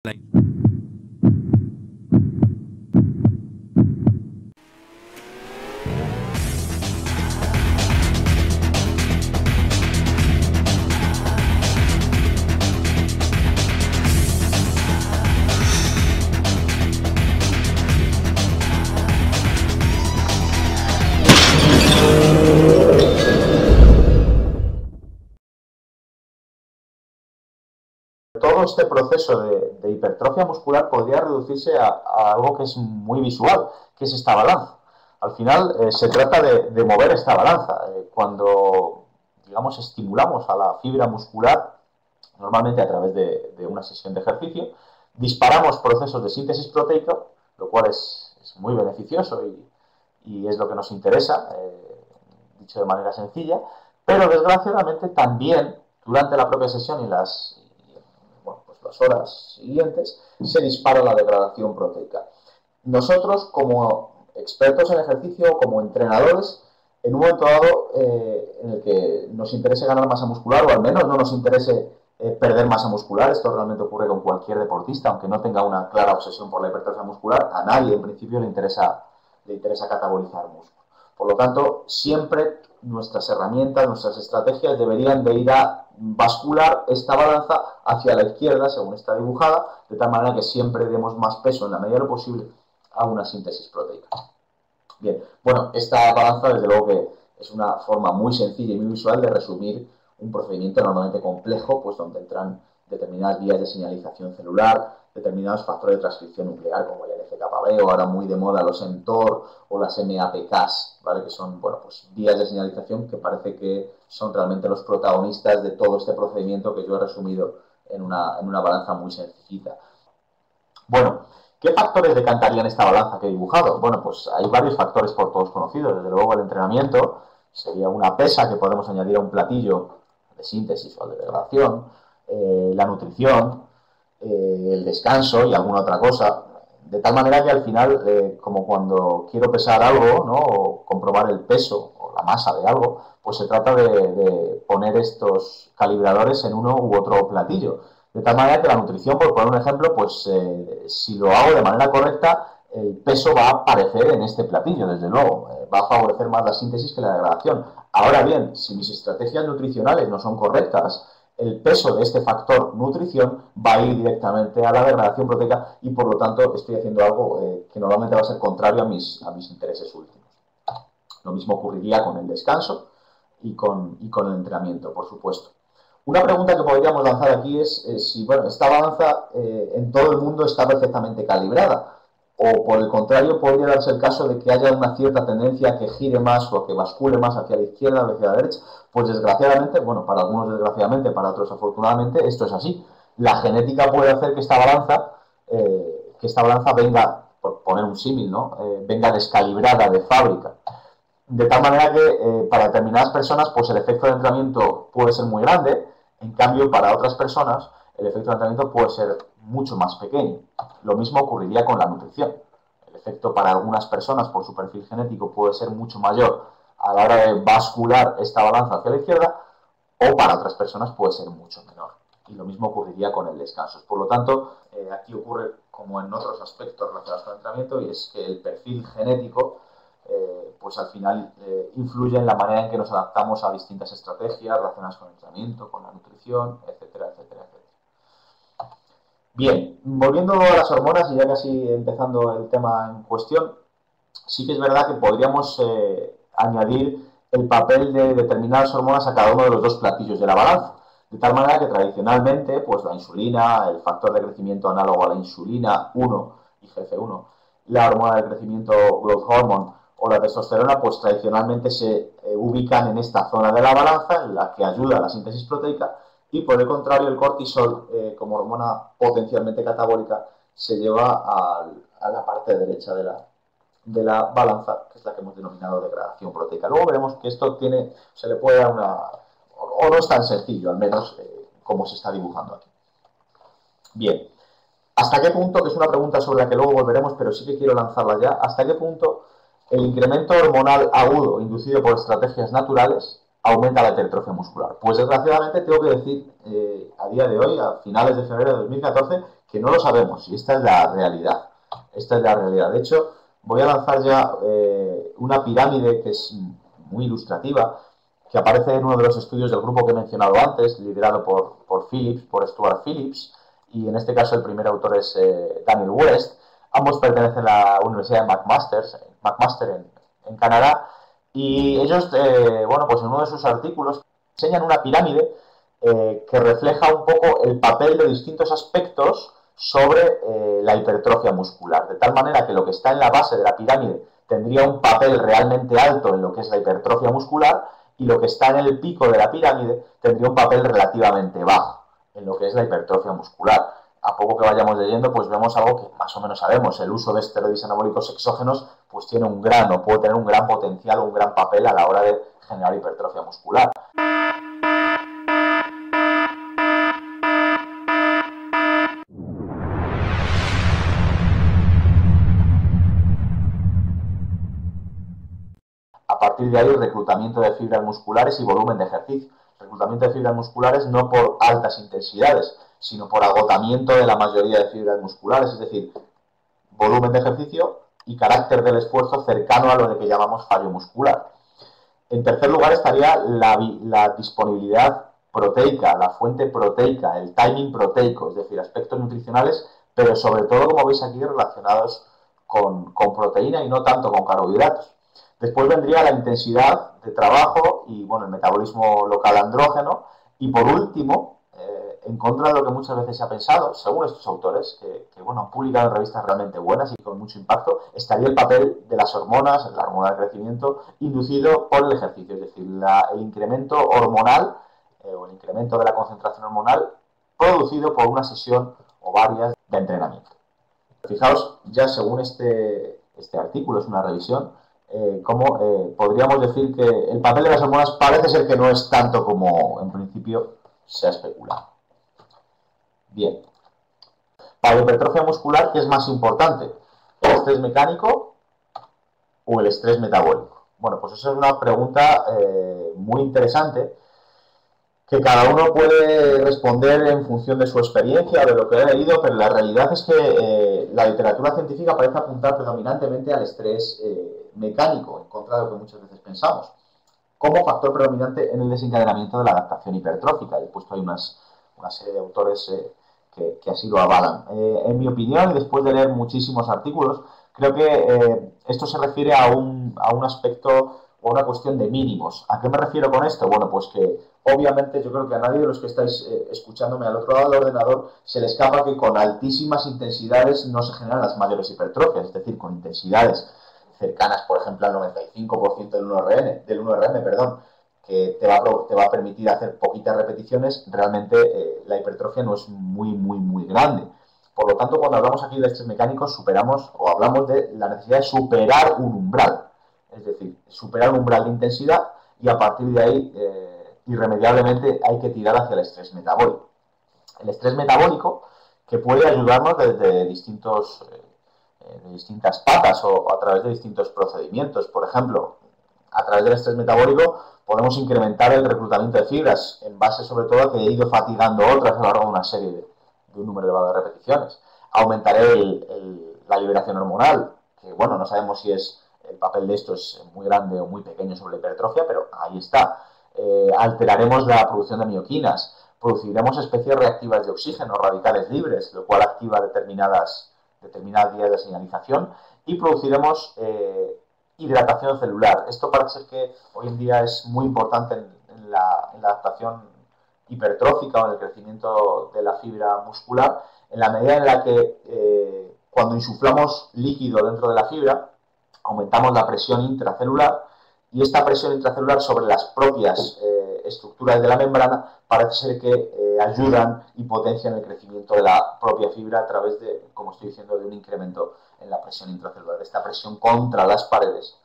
Todo este proceso de hipertrofia muscular podría reducirse a algo que es muy visual, que es esta balanza. Al final se trata de mover esta balanza. Cuando, digamos, estimulamos a la fibra muscular, normalmente a través de una sesión de ejercicio, disparamos procesos de síntesis proteica, lo cual es muy beneficioso y es lo que nos interesa, dicho de manera sencilla, pero desgraciadamente también durante la propia sesión y las horas siguientes, se dispara la degradación proteica. Nosotros, como expertos en ejercicio, como entrenadores, en un momento dado en el que nos interese ganar masa muscular, o al menos no nos interese perder masa muscular, esto realmente ocurre con cualquier deportista, aunque no tenga una clara obsesión por la hipertrofia muscular, a nadie en principio le interesa catabolizar músculo. Por lo tanto, siempre nuestras herramientas, nuestras estrategias deberían de ir a bascular esta balanza hacia la izquierda, según está dibujada, de tal manera que siempre demos más peso, en la medida de lo posible, a una síntesis proteica. Bien, bueno, esta balanza, desde luego que es una forma muy sencilla y muy visual de resumir un procedimiento normalmente complejo, pues donde entran determinadas vías de señalización celular, determinados factores de transcripción nuclear, como el NF-κB, o ahora muy de moda los mTOR o las MAPKs, ¿vale? Que son, bueno, pues vías de señalización que parece que son realmente los protagonistas de todo este procedimiento que yo he resumido en una balanza muy sencillita. Bueno, ¿qué factores decantarían esta balanza que he dibujado? Bueno, pues hay varios factores por todos conocidos. Desde luego el entrenamiento sería una pesa que podemos añadir a un platillo de síntesis o de degradación, la nutrición, el descanso y alguna otra cosa, de tal manera que al final, como cuando quiero pesar algo, ¿no? O comprobar el peso o la masa de algo, pues se trata de poner estos calibradores en uno u otro platillo. De tal manera que la nutrición, por poner un ejemplo, pues si lo hago de manera correcta, el peso va a aparecer en este platillo, desde luego. Va a favorecer más la síntesis que la degradación. Ahora bien, si mis estrategias nutricionales no son correctas, el peso de este factor nutrición va a ir directamente a la degradación proteica y por lo tanto estoy haciendo algo que normalmente va a ser contrario a mis intereses últimos. Lo mismo ocurriría con el descanso y con el entrenamiento, por supuesto. Una pregunta que podríamos lanzar aquí es si bueno, esta balanza en todo el mundo está perfectamente calibrada o por el contrario podría darse el caso de que haya una cierta tendencia a que gire más o a que bascule más hacia la izquierda o hacia la derecha. Pues desgraciadamente, bueno, para algunos desgraciadamente, para otros afortunadamente, esto es así. La genética puede hacer que esta balanza venga, por poner un símil, ¿no? Venga descalibrada de fábrica. De tal manera que para determinadas personas pues el efecto de entrenamiento puede ser muy grande, en cambio para otras personas el efecto de entrenamiento puede ser mucho más pequeño. Lo mismo ocurriría con la nutrición. El efecto para algunas personas por su perfil genético puede ser mucho mayor a la hora de bascular esta balanza hacia la izquierda o para otras personas puede ser mucho menor. Y lo mismo ocurriría con el descanso. Por lo tanto, aquí ocurre como en otros aspectos relacionados con el entrenamiento y es que el perfil genético pues al final influye en la manera en que nos adaptamos a distintas estrategias relacionadas con el entrenamiento, con la nutrición, etcétera, etcétera, etcétera. Bien, volviendo a las hormonas y ya casi empezando el tema en cuestión, sí que es verdad que podríamos añadir el papel de determinadas hormonas a cada uno de los dos platillos de la balanza. De tal manera que tradicionalmente, pues la insulina, el factor de crecimiento análogo a la insulina 1 y GF1, la hormona de crecimiento growth hormone o la testosterona, pues tradicionalmente se ubican en esta zona de la balanza en la que ayuda a la síntesis proteica y por el contrario el cortisol como hormona potencialmente catabólica se lleva a la parte derecha de la balanza, que es la que hemos denominado degradación proteica. Luego veremos que esto se le puede dar o no es tan sencillo, al menos como se está dibujando aquí. Bien, ¿hasta qué punto, que es una pregunta sobre la que luego volveremos, pero sí que quiero lanzarla ya, hasta qué punto el incremento hormonal agudo inducido por estrategias naturales aumenta la hipertrofia muscular. Pues desgraciadamente tengo que decir a día de hoy, a finales de febrero de 2014, que no lo sabemos y esta es la realidad. Esta es la realidad. De hecho, voy a lanzar ya una pirámide que es muy ilustrativa, que aparece en uno de los estudios del grupo que he mencionado antes, liderado por Phillips, por Stuart Phillips, y en este caso el primer autor es Daniel West. Ambos pertenecen a la Universidad de McMaster en Canadá, y ellos, bueno, pues en uno de sus artículos enseñan una pirámide que refleja un poco el papel de distintos aspectos sobre la hipertrofia muscular, de tal manera que lo que está en la base de la pirámide tendría un papel realmente alto en lo que es la hipertrofia muscular, y lo que está en el pico de la pirámide tendría un papel relativamente bajo en lo que es la hipertrofia muscular. A poco que vayamos leyendo, pues vemos algo que más o menos sabemos. El uso de esteroides anabólicos exógenos pues tiene un gran, o puede tener un gran potencial o un gran papel a la hora de generar hipertrofia muscular. A partir de ahí, reclutamiento de fibras musculares y volumen de ejercicio. Reclutamiento de fibras musculares no por altas intensidades, sino por agotamiento de la mayoría de fibras musculares, es decir, volumen de ejercicio y carácter del esfuerzo cercano a lo de que llamamos fallo muscular. En tercer lugar estaría la disponibilidad proteica, la fuente proteica, el timing proteico, es decir, aspectos nutricionales, pero sobre todo, como veis aquí, relacionados con proteína y no tanto con carbohidratos. Después vendría la intensidad de trabajo y, bueno, el metabolismo local andrógeno. Y por último, en contra de lo que muchas veces se ha pensado, según estos autores, que bueno, han publicado en revistas realmente buenas y con mucho impacto, estaría el papel de las hormonas, la hormona del crecimiento, inducido por el ejercicio, es decir, el incremento hormonal o el incremento de la concentración hormonal producido por una sesión o varias de entrenamiento. Fijaos, ya según este artículo, es una revisión, cómo podríamos decir que el papel de las hormonas parece ser que no es tanto como en principio se ha especulado. Bien. Para la hipertrofia muscular, ¿qué es más importante? ¿El estrés mecánico o el estrés metabólico? Bueno, pues esa es una pregunta muy interesante que cada uno puede responder en función de su experiencia o de lo que ha leído, pero la realidad es que la literatura científica parece apuntar predominantemente al estrés mecánico, en contra de lo que muchas veces pensamos, como factor predominante en el desencadenamiento de la adaptación hipertrófica. He puesto ahí una serie de autores que así lo avalan. En mi opinión, y después de leer muchísimos artículos, creo que esto se refiere a un aspecto o una cuestión de mínimos. ¿A qué me refiero con esto? Bueno, pues que obviamente yo creo que a nadie de los que estáis escuchándome al otro lado del ordenador se le escapa que con altísimas intensidades no se generan las mayores hipertrofias, es decir, con intensidades cercanas, por ejemplo, al 95% del 1RM, perdón, que te va a permitir hacer poquitas repeticiones, realmente la hipertrofia no es muy grande. Por lo tanto, cuando hablamos aquí de estrés mecánico, superamos o hablamos de la necesidad de superar un umbral. Es decir, superar un umbral de intensidad y a partir de ahí, irremediablemente, hay que tirar hacia el estrés metabólico. El estrés metabólico, que puede ayudarnos desde distintas patas o a través de distintos procedimientos. Por ejemplo, a través del estrés metabólico podemos incrementar el reclutamiento de fibras en base sobre todo a que he ido fatigando otras a lo largo de una serie de un número elevado de repeticiones. Aumentaré la liberación hormonal, que bueno, no sabemos si el papel de esto es muy grande o muy pequeño sobre la hipertrofia, pero ahí está. Alteraremos la producción de mioquinas, produciremos especies reactivas de oxígeno, radicales libres, lo cual activa determinadas vías de señalización, y produciremos hidratación celular. Esto parece ser que hoy en día es muy importante en la adaptación hipertrófica o en el crecimiento de la fibra muscular, en la medida en la que cuando insuflamos líquido dentro de la fibra, aumentamos la presión intracelular, y esta presión intracelular sobre las propias estructuras de la membrana parece ser que ayudan y potencian el crecimiento de la propia fibra a través de, como estoy diciendo, de un incremento en la presión intracelular, de esta presión contra las paredes